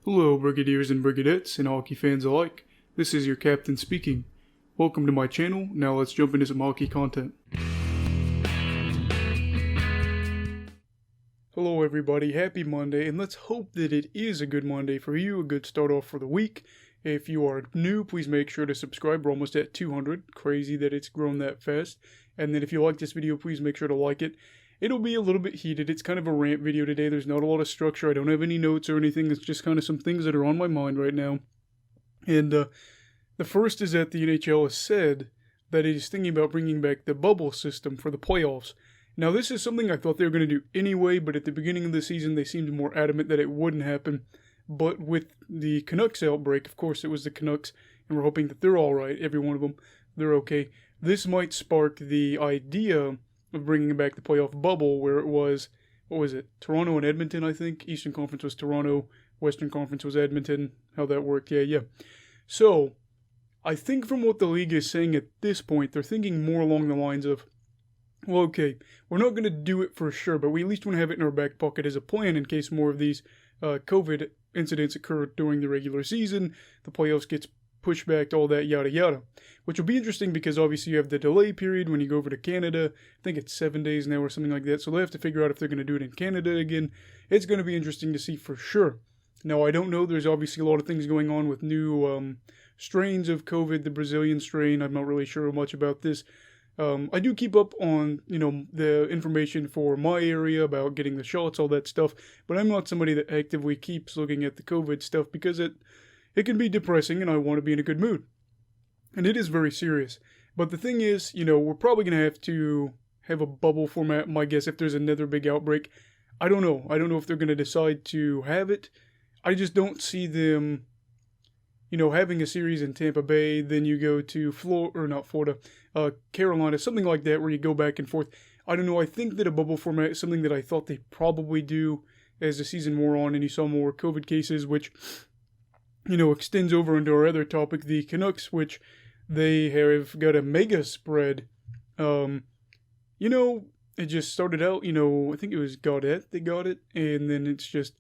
Hello, Brigadiers and Brigadettes and hockey fans alike. This is your captain speaking. Welcome to my channel. Now let's jump into some hockey content. Hello everybody, happy Monday, and let's hope that it is a good Monday for you, a good start off for the week. If you are new, please make sure to subscribe. We're almost at 200. Crazy that it's grown that fast. And then if you like this video, please make sure to like it. It'll be a little bit heated. It's kind of a rant video today. There's not a lot of structure. I don't have any notes or anything. It's just kind of some things that are on my mind right now. And the first is that the NHL has said that it is thinking about bringing back the bubble system for the playoffs. Now, this is something I thought they were going to do anyway, but at the beginning of the season, they seemed more adamant that it wouldn't happen. But with the Canucks outbreak, of course, it was the Canucks, and we're hoping that they're all right, every one of them, they're okay. This might spark the idea of bringing back the playoff bubble where it was, what was it, Toronto and Edmonton, I think? Eastern Conference was Toronto, Western Conference was Edmonton, how that worked, yeah. So, I think from what the league is saying at this point, they're thinking more along the lines of, well, okay, we're not going to do it for sure, but we at least want to have it in our back pocket as a plan in case more of these COVID incidents occur during the regular season, the playoffs gets pushed back, all that yada yada. Which will be interesting because obviously you have the delay period when you go over to Canada. I think it's 7 days now or something like that. So they'll have to figure out if they're going to do it in Canada again. It's going to be interesting to see for sure. Now, I don't know. There's obviously a lot of things going on with new strains of COVID. The Brazilian strain, I'm not really sure much about this. I do keep up on, the information for my area about getting the shots, all that stuff. But I'm not somebody that actively keeps looking at the COVID stuff because it can be depressing and I want to be in a good mood. And it is very serious. But the thing is, we're probably going to have a bubble format, my guess, if there's another big outbreak. I don't know. I don't know if they're going to decide to have it. I just don't see them, having a series in Tampa Bay, then you go to Carolina, something like that, where you go back and forth. I don't know. I think that a bubble format is something that I thought they probably do as the season wore on and you saw more COVID cases, which extends over into our other topic, the Canucks, which they have got a mega spread. It just started out, I think it was Gaudette they got it, and then it's just,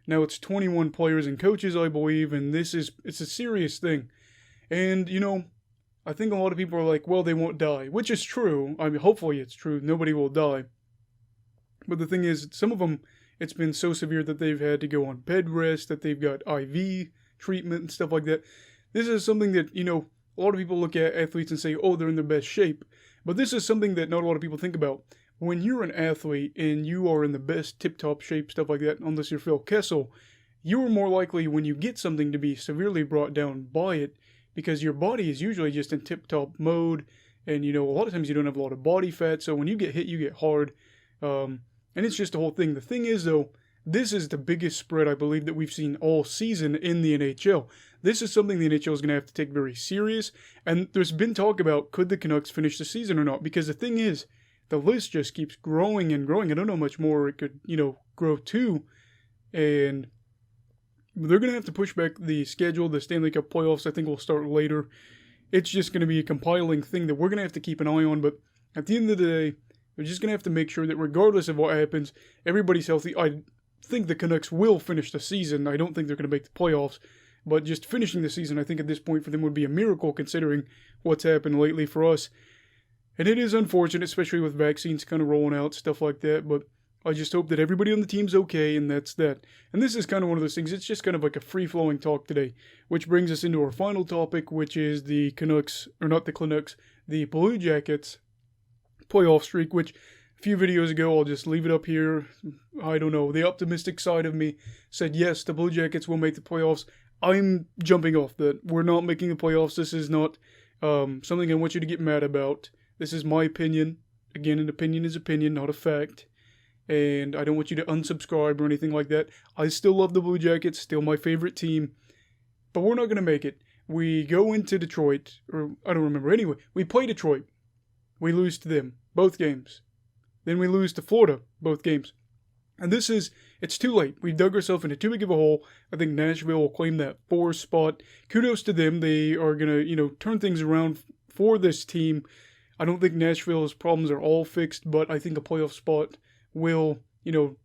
now it's 21 players and coaches, I believe, and it's a serious thing. And, I think a lot of people are like, well, they won't die, which is true. I mean, hopefully it's true. Nobody will die. But the thing is, some of them, it's been so severe that they've had to go on bed rest, that they've got IV treatment and stuff like that. This is something that, a lot of people look at athletes and say, oh, they're in their best shape. But this is something that not a lot of people think about. When you're an athlete and you are in the best tip-top shape, stuff like that, unless you're Phil Kessel, you are more likely when you get something to be severely brought down by it because your body is usually just in tip-top mode and, a lot of times you don't have a lot of body fat, so when you get hit, you get hard. And it's just the whole thing. The thing is, though, this is the biggest spread, I believe, that we've seen all season in the NHL. This is something the NHL is going to have to take very serious. And there's been talk about could the Canucks finish the season or not. Because the thing is, the list just keeps growing and growing. I don't know how much more it could, grow to. And they're going to have to push back the schedule. The Stanley Cup playoffs, I think, will start later. It's just going to be a compiling thing that we're going to have to keep an eye on. But at the end of the day, we're just going to have to make sure that regardless of what happens, everybody's healthy. I think the Canucks will finish the season. I don't think they're going to make the playoffs, but just finishing the season, I think at this point for them would be a miracle considering what's happened lately for us. And it is unfortunate, especially with vaccines kind of rolling out, stuff like that, but I just hope that everybody on the team's okay, and that's that. And this is kind of one of those things, it's just kind of like a free-flowing talk today, which brings us into our final topic, which is the Canucks, or not the Canucks, the Blue Jackets playoff streak, which a few videos ago, I'll just leave it up here. I don't know. The optimistic side of me said, yes, the Blue Jackets will make the playoffs. I'm jumping off that. We're not making the playoffs. This is not something I want you to get mad about. This is my opinion. Again, an opinion is opinion, not a fact. And I don't want you to unsubscribe or anything like that. I still love the Blue Jackets, still my favorite team. But we're not going to make it. We go into Detroit, or I don't remember. Anyway, we play Detroit. We lose to them, both games. Then we lose to Florida, both games. And it's too late. We've dug ourselves into too big of a hole. I think Nashville will claim that 4 spot. Kudos to them. They are going to, turn things around for this team. I don't think Nashville's problems are all fixed, but I think a playoff spot will,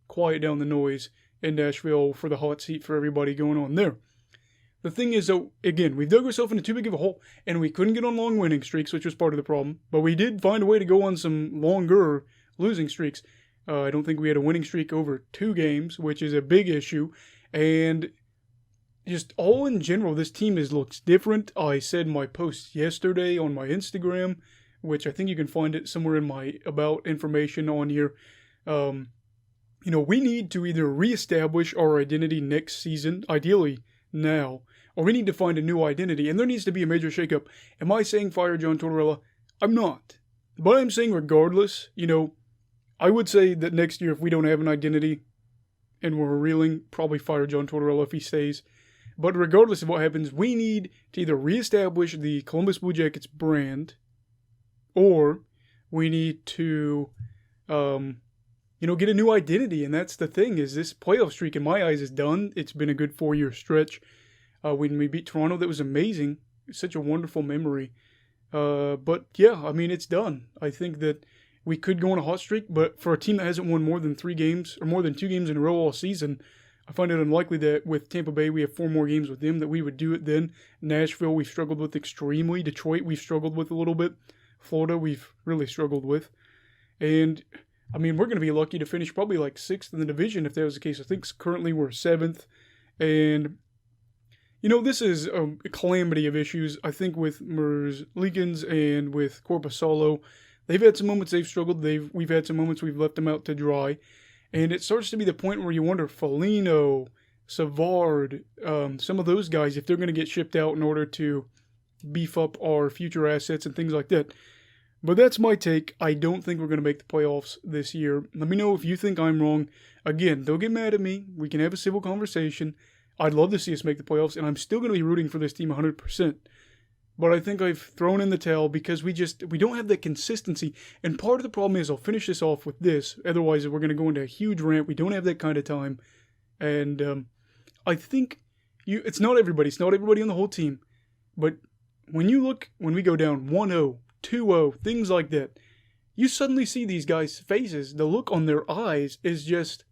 quiet down the noise in Nashville for the hot seat for everybody going on there. The thing is, though, again, we've dug ourselves into too big of a hole, and we couldn't get on long winning streaks, which was part of the problem. But we did find a way to go on some longer losing streaks. I don't think we had a winning streak over 2 games, which is a big issue. And just all in general, this team looks different. I said in my post yesterday on my Instagram, which I think you can find it somewhere in my about information on here. We need to either reestablish our identity next season, ideally now, or we need to find a new identity, and there needs to be a major shakeup. Am I saying fire John Tortorella? I'm not. But I'm saying regardless, I would say that next year if we don't have an identity and we're reeling, probably fire John Tortorella if he stays. But regardless of what happens, we need to either reestablish the Columbus Blue Jackets brand, or we need to, get a new identity. And that's the thing, is this playoff streak in my eyes is done. It's been a good 4-year stretch. When we beat Toronto, that was amazing. It's such a wonderful memory. But yeah, it's done. I think that we could go on a hot streak, but for a team that hasn't won more than 3 games or more than 2 games in a row all season, I find it unlikely that with Tampa Bay, we have 4 more games with them, that we would do it then. Nashville, we've struggled with extremely. Detroit, we've struggled with a little bit. Florida, we've really struggled with. And, we're going to be lucky to finish probably like 6th in the division if that was the case. I think currently we're 7th. And, this is a calamity of issues. I think with Merzlikins and with Korpisalo, they've had some moments they've struggled. We've had some moments we've left them out to dry. And it starts to be the point where you wonder, Foligno, Savard, some of those guys, if they're going to get shipped out in order to beef up our future assets and things like that. But that's my take. I don't think we're going to make the playoffs this year. Let me know if you think I'm wrong. Again, don't get mad at me. We can have a civil conversation. I'd love to see us make the playoffs, and I'm still going to be rooting for this team 100%. But I think I've thrown in the towel because we don't have that consistency. And part of the problem is, I'll finish this off with this. Otherwise, we're going to go into a huge rant. We don't have that kind of time. And I think it's not everybody. It's not everybody on the whole team. But when we go down 1-0, 2-0, things like that, you suddenly see these guys' faces. The look on their eyes is just,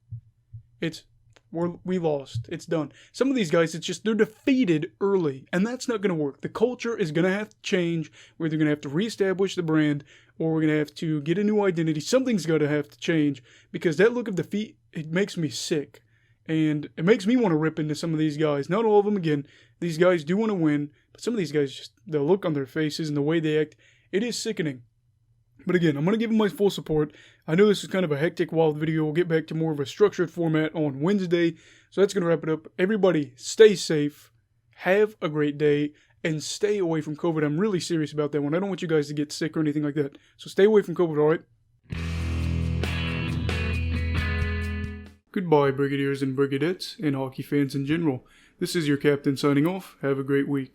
we lost. It's done. Some of these guys, it's just they're defeated early, and that's not going to work. The culture is going to have to change. We're either going to have to reestablish the brand, or we're going to have to get a new identity. Something's going to have to change, because that look of defeat, it makes me sick. And it makes me want to rip into some of these guys. Not all of them, again. These guys do want to win, but some of these guys, just the look on their faces and the way they act, it is sickening. But again, I'm going to give them my full support. I know this is kind of a hectic, wild video. We'll get back to more of a structured format on Wednesday. So that's going to wrap it up. Everybody, stay safe, have a great day, and stay away from COVID. I'm really serious about that one. I don't want you guys to get sick or anything like that. So stay away from COVID, all right? Goodbye, Brigadiers and Brigadettes, and hockey fans in general. This is your captain signing off. Have a great week.